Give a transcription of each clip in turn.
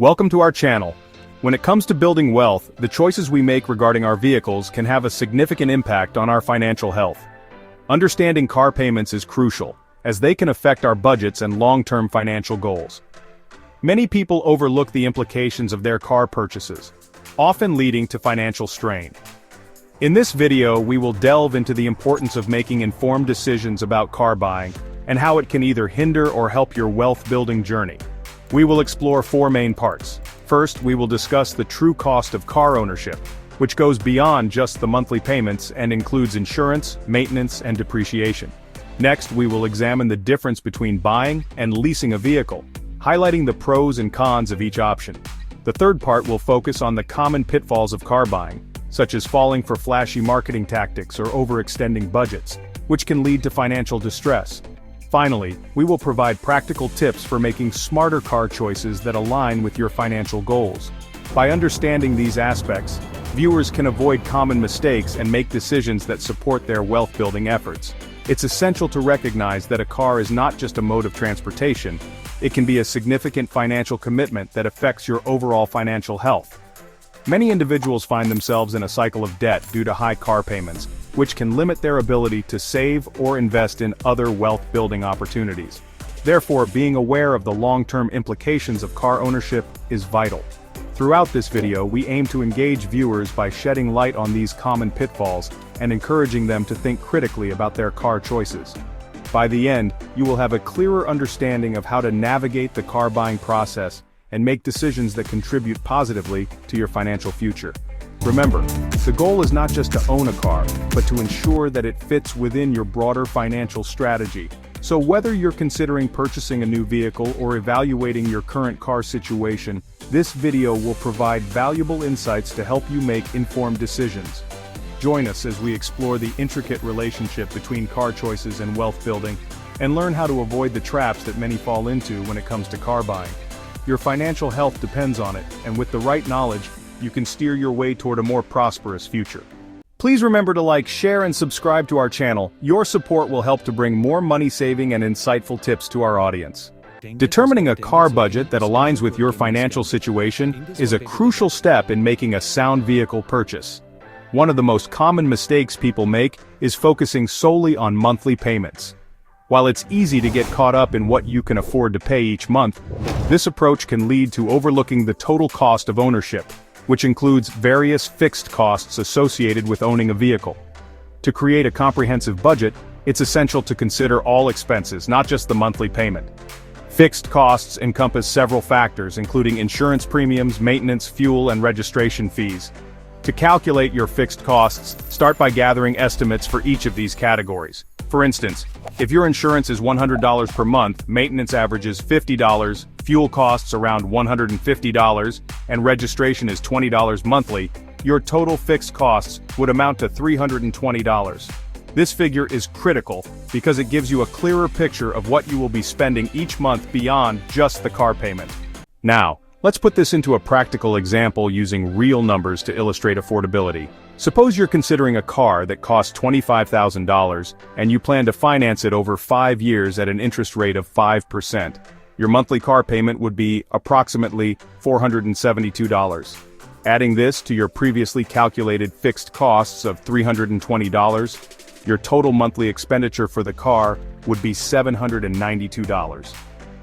Welcome to our channel. When it comes to building wealth, the choices we make regarding our vehicles can have a significant impact on our financial health. Understanding car payments is crucial, as they can affect our budgets and long-term financial goals. Many people overlook the implications of their car purchases, often leading to financial strain. In this video, we will delve into the importance of making informed decisions about car buying, and how it can either hinder or help your wealth-building journey. We will explore four main parts. First, we will discuss the true cost of car ownership, which goes beyond just the monthly payments and includes insurance, maintenance, and depreciation. Next, we will examine the difference between buying and leasing a vehicle, highlighting the pros and cons of each option. The third part will focus on the common pitfalls of car buying, such as falling for flashy marketing tactics or overextending budgets, which can lead to financial distress. Finally, we will provide practical tips for making smarter car choices that align with your financial goals. By understanding these aspects, viewers can avoid common mistakes and make decisions that support their wealth-building efforts. It's essential to recognize that a car is not just a mode of transportation, it can be a significant financial commitment that affects your overall financial health. Many individuals find themselves in a cycle of debt due to high car payments, which can limit their ability to save or invest in other wealth-building opportunities. Therefore, being aware of the long-term implications of car ownership is vital. Throughout this video, we aim to engage viewers by shedding light on these common pitfalls and encouraging them to think critically about their car choices. By the end, you will have a clearer understanding of how to navigate the car buying process and make decisions that contribute positively to your financial future. Remember, the goal is not just to own a car, but to ensure that it fits within your broader financial strategy. So whether you're considering purchasing a new vehicle or evaluating your current car situation, this video will provide valuable insights to help you make informed decisions. Join us as we explore the intricate relationship between car choices and wealth building, and learn how to avoid the traps that many fall into when it comes to car buying. Your financial health depends on it, and with the right knowledge, you can steer your way toward a more prosperous future. Please remember to like, share, and subscribe to our channel. Your support will help to bring more money-saving and insightful tips to our audience. Determining a car budget that aligns with your financial situation is a crucial step in making a sound vehicle purchase. One of the most common mistakes people make is focusing solely on monthly payments. While it's easy to get caught up in what you can afford to pay each month, this approach can lead to overlooking the total cost of ownership, which includes various fixed costs associated with owning a vehicle. To create a comprehensive budget, it's essential to consider all expenses, not just the monthly payment. Fixed costs encompass several factors, including insurance premiums, maintenance, fuel, and registration fees. To calculate your fixed costs, start by gathering estimates for each of these categories. For instance, if your insurance is $100 per month, maintenance averages $50, fuel costs around $150, and registration is $20 monthly, your total fixed costs would amount to $320. This figure is critical because it gives you a clearer picture of what you will be spending each month beyond just the car payment. Now, let's put this into a practical example using real numbers to illustrate affordability. Suppose you're considering a car that costs $25,000, and you plan to finance it over 5 years at an interest rate of 5%. Your monthly car payment would be approximately $472. Adding this to your previously calculated fixed costs of $320, your total monthly expenditure for the car would be $792.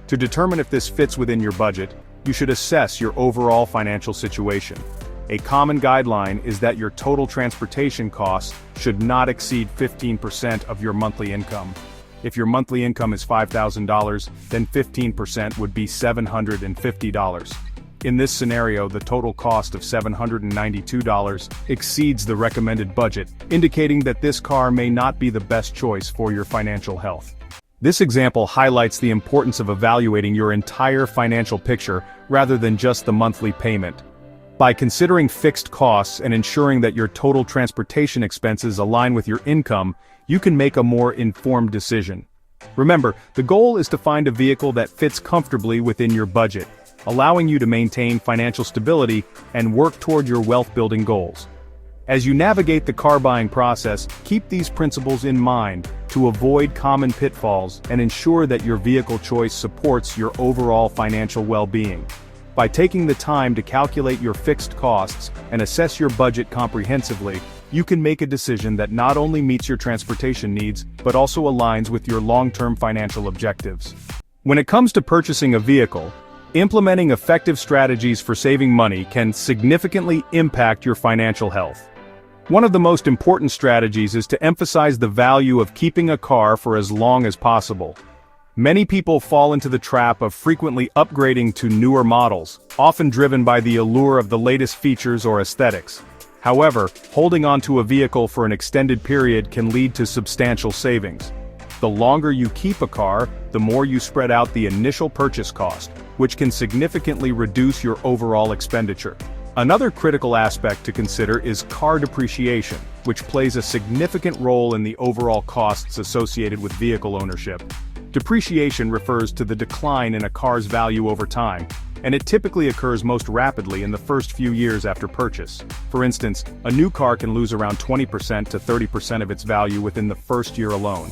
To determine if this fits within your budget, you should assess your overall financial situation. A common guideline is that your total transportation costs should not exceed 15% of your monthly income. If your monthly income is $5,000, then 15% would be $750. In this scenario, the total cost of $792 exceeds the recommended budget, indicating that this car may not be the best choice for your financial health. This example highlights the importance of evaluating your entire financial picture rather than just the monthly payment. By considering fixed costs and ensuring that your total transportation expenses align with your income, you can make a more informed decision. Remember, the goal is to find a vehicle that fits comfortably within your budget, allowing you to maintain financial stability and work toward your wealth-building goals. As you navigate the car buying process, keep these principles in mind to avoid common pitfalls and ensure that your vehicle choice supports your overall financial well-being. By taking the time to calculate your fixed costs and assess your budget comprehensively, you can make a decision that not only meets your transportation needs, but also aligns with your long-term financial objectives. When it comes to purchasing a vehicle, implementing effective strategies for saving money can significantly impact your financial health. One of the most important strategies is to emphasize the value of keeping a car for as long as possible. Many people fall into the trap of frequently upgrading to newer models, often driven by the allure of the latest features or aesthetics. However, holding onto a vehicle for an extended period can lead to substantial savings. The longer you keep a car, the more you spread out the initial purchase cost, which can significantly reduce your overall expenditure. Another critical aspect to consider is car depreciation, which plays a significant role in the overall costs associated with vehicle ownership. Depreciation refers to the decline in a car's value over time, and it typically occurs most rapidly in the first few years after purchase. For instance, a new car can lose around 20% to 30% of its value within the first year alone.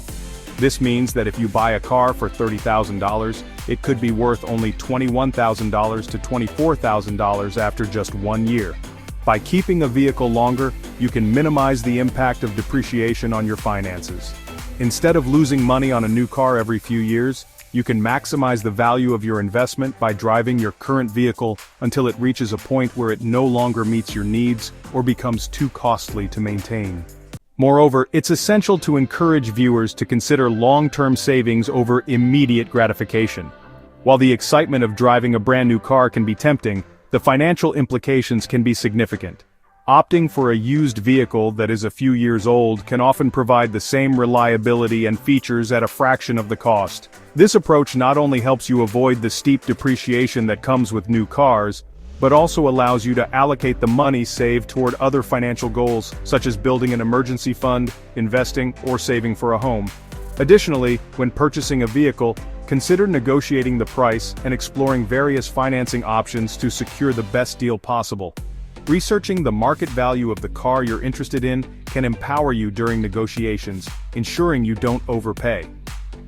This means that if you buy a car for $30,000, it could be worth only $21,000 to $24,000 after just 1 year. By keeping a vehicle longer, you can minimize the impact of depreciation on your finances. Instead of losing money on a new car every few years, you can maximize the value of your investment by driving your current vehicle until it reaches a point where it no longer meets your needs or becomes too costly to maintain. Moreover, it's essential to encourage viewers to consider long-term savings over immediate gratification. While the excitement of driving a brand new car can be tempting, the financial implications can be significant. Opting for a used vehicle that is a few years old can often provide the same reliability and features at a fraction of the cost. This approach not only helps you avoid the steep depreciation that comes with new cars, but also allows you to allocate the money saved toward other financial goals, such as building an emergency fund, investing, or saving for a home. Additionally, when purchasing a vehicle, consider negotiating the price and exploring various financing options to secure the best deal possible. Researching the market value of the car you're interested in can empower you during negotiations, ensuring you don't overpay.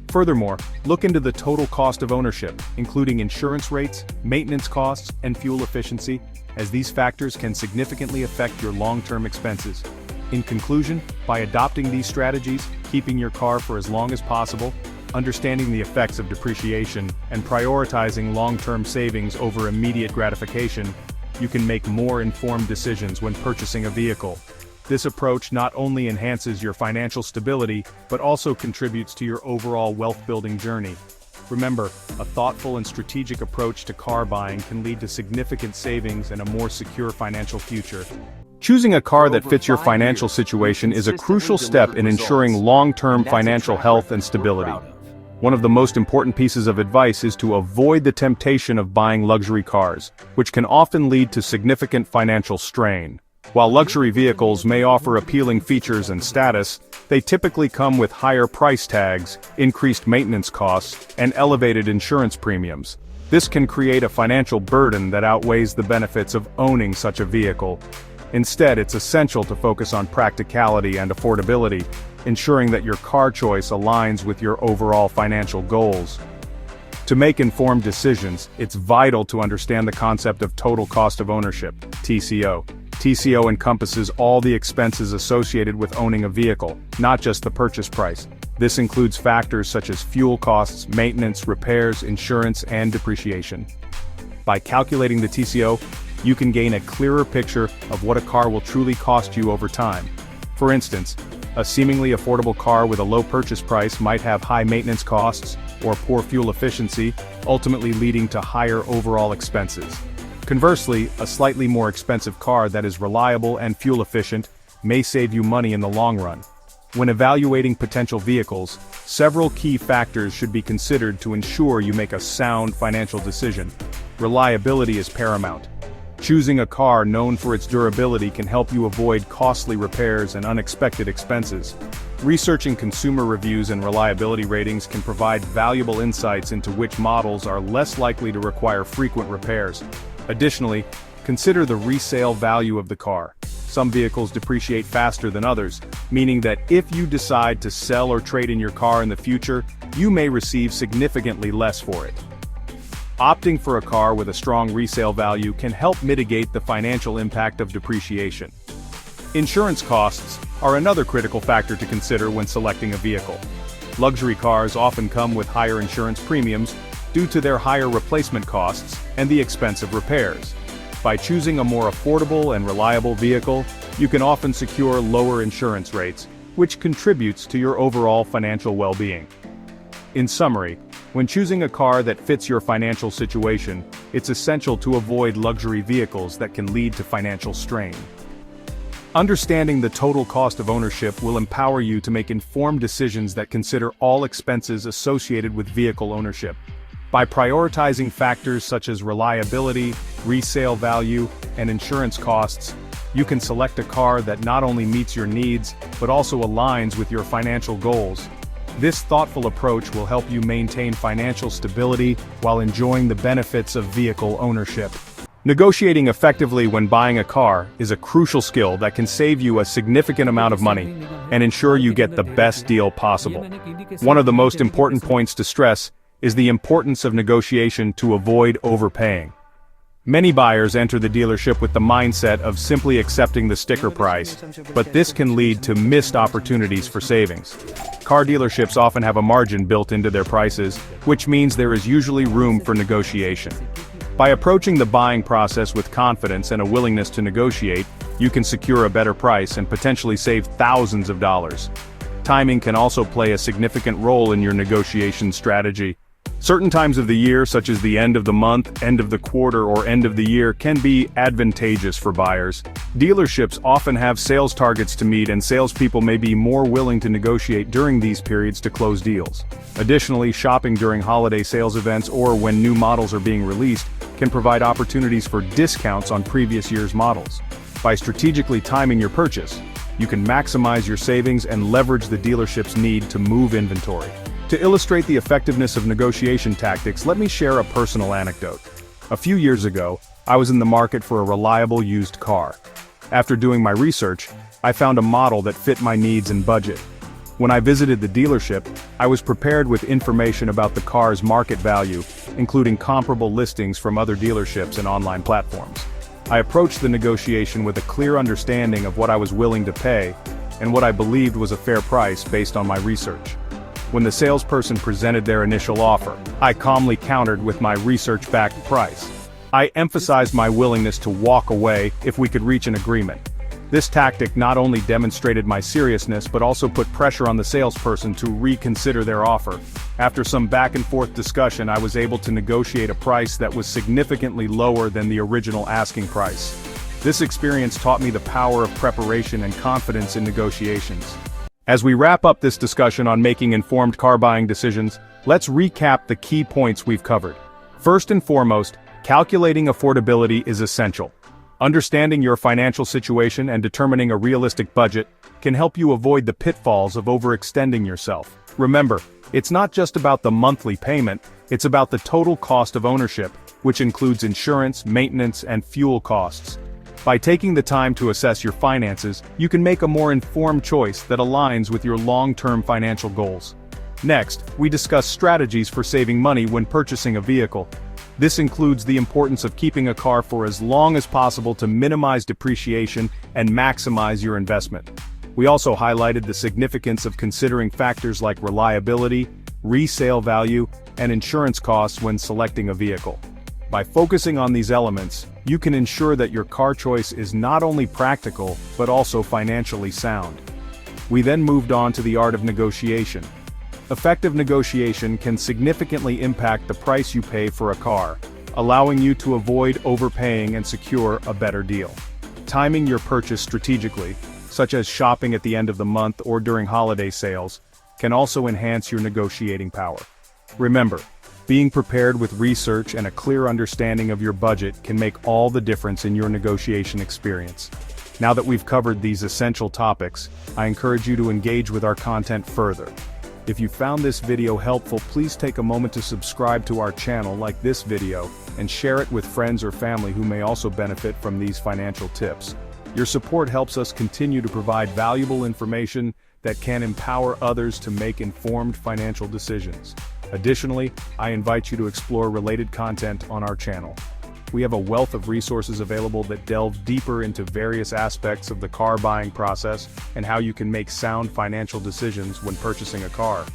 Furthermore, look into the total cost of ownership, including insurance rates, maintenance costs, and fuel efficiency, as these factors can significantly affect your long-term expenses. In conclusion, by adopting these strategies, keeping your car for as long as possible, understanding the effects of depreciation, and prioritizing long-term savings over immediate gratification, you can make more informed decisions when purchasing a vehicle. This approach not only enhances your financial stability, but also contributes to your overall wealth-building journey. Remember, a thoughtful and strategic approach to car buying can lead to significant savings and a more secure financial future. Choosing a car that fits your financial situation is a crucial step in ensuring long-term financial health and stability. One of the most important pieces of advice is to avoid the temptation of buying luxury cars, which can often lead to significant financial strain. While luxury vehicles may offer appealing features and status, they typically come with higher price tags, increased maintenance costs, and elevated insurance premiums. This can create a financial burden that outweighs the benefits of owning such a vehicle. Instead, it's essential to focus on practicality and affordability, ensuring that your car choice aligns with your overall financial goals. To make informed decisions, it's vital to understand the concept of total cost of ownership, TCO. TCO encompasses all the expenses associated with owning a vehicle, not just the purchase price. This includes factors such as fuel costs, maintenance, repairs, insurance, and depreciation. By calculating the TCO, you can gain a clearer picture of what a car will truly cost you over time. For instance, a seemingly affordable car with a low purchase price might have high maintenance costs or poor fuel efficiency, ultimately leading to higher overall expenses. Conversely, a slightly more expensive car that is reliable and fuel efficient may save you money in the long run. When evaluating potential vehicles, several key factors should be considered to ensure you make a sound financial decision. Reliability is paramount. Choosing a car known for its durability can help you avoid costly repairs and unexpected expenses. Researching consumer reviews and reliability ratings can provide valuable insights into which models are less likely to require frequent repairs. Additionally, consider the resale value of the car. Some vehicles depreciate faster than others, meaning that if you decide to sell or trade in your car in the future, you may receive significantly less for it. Opting for a car with a strong resale value can help mitigate the financial impact of depreciation. Insurance costs are another critical factor to consider when selecting a vehicle. Luxury cars often come with higher insurance premiums due to their higher replacement costs and the expense of repairs. By choosing a more affordable and reliable vehicle, you can often secure lower insurance rates, which contributes to your overall financial well-being. In summary, when choosing a car that fits your financial situation, it's essential to avoid luxury vehicles that can lead to financial strain. Understanding the total cost of ownership will empower you to make informed decisions that consider all expenses associated with vehicle ownership. By prioritizing factors such as reliability, resale value, and insurance costs, you can select a car that not only meets your needs, but also aligns with your financial goals. This thoughtful approach will help you maintain financial stability while enjoying the benefits of vehicle ownership. Negotiating effectively when buying a car is a crucial skill that can save you a significant amount of money and ensure you get the best deal possible. One of the most important points to stress is the importance of negotiation to avoid overpaying. Many buyers enter the dealership with the mindset of simply accepting the sticker price, but this can lead to missed opportunities for savings. Car dealerships often have a margin built into their prices, which means there is usually room for negotiation. By approaching the buying process with confidence and a willingness to negotiate, you can secure a better price and potentially save thousands of dollars. Timing can also play a significant role in your negotiation strategy. Certain times of the year, such as the end of the month, end of the quarter, or end of the year, can be advantageous for buyers. Dealerships often have sales targets to meet, and salespeople may be more willing to negotiate during these periods to close deals. Additionally, shopping during holiday sales events or when new models are being released can provide opportunities for discounts on previous year's models. By strategically timing your purchase, you can maximize your savings and leverage the dealership's need to move inventory. To illustrate the effectiveness of negotiation tactics, let me share a personal anecdote. A few years ago, I was in the market for a reliable used car. After doing my research, I found a model that fit my needs and budget. When I visited the dealership, I was prepared with information about the car's market value, including comparable listings from other dealerships and online platforms. I approached the negotiation with a clear understanding of what I was willing to pay and what I believed was a fair price based on my research. When the salesperson presented their initial offer, I calmly countered with my research-backed price. I emphasized my willingness to walk away if we could reach an agreement. This tactic not only demonstrated my seriousness but also put pressure on the salesperson to reconsider their offer. After some back-and-forth discussion, I was able to negotiate a price that was significantly lower than the original asking price. This experience taught me the power of preparation and confidence in negotiations. As we wrap up this discussion on making informed car buying decisions, let's recap the key points we've covered. First and foremost, calculating affordability is essential. Understanding your financial situation and determining a realistic budget can help you avoid the pitfalls of overextending yourself. Remember, it's not just about the monthly payment, it's about the total cost of ownership, which includes insurance, maintenance, and fuel costs. By taking the time to assess your finances, you can make a more informed choice that aligns with your long-term financial goals. Next, we discuss strategies for saving money when purchasing a vehicle. This includes the importance of keeping a car for as long as possible to minimize depreciation and maximize your investment. We also highlighted the significance of considering factors like reliability, resale value, and insurance costs when selecting a vehicle. By focusing on these elements, you can ensure that your car choice is not only practical, but also financially sound. We then moved on to the art of negotiation. Effective negotiation can significantly impact the price you pay for a car, allowing you to avoid overpaying and secure a better deal. Timing your purchase strategically, such as shopping at the end of the month or during holiday sales, can also enhance your negotiating power. Remember, being prepared with research and a clear understanding of your budget can make all the difference in your negotiation experience. Now that we've covered these essential topics, I encourage you to engage with our content further. If you found this video helpful, please take a moment to subscribe to our channel, like this video, and share it with friends or family who may also benefit from these financial tips. Your support helps us continue to provide valuable information that can empower others to make informed financial decisions. Additionally, I invite you to explore related content on our channel. We have a wealth of resources available that delve deeper into various aspects of the car buying process and how you can make sound financial decisions when purchasing a car.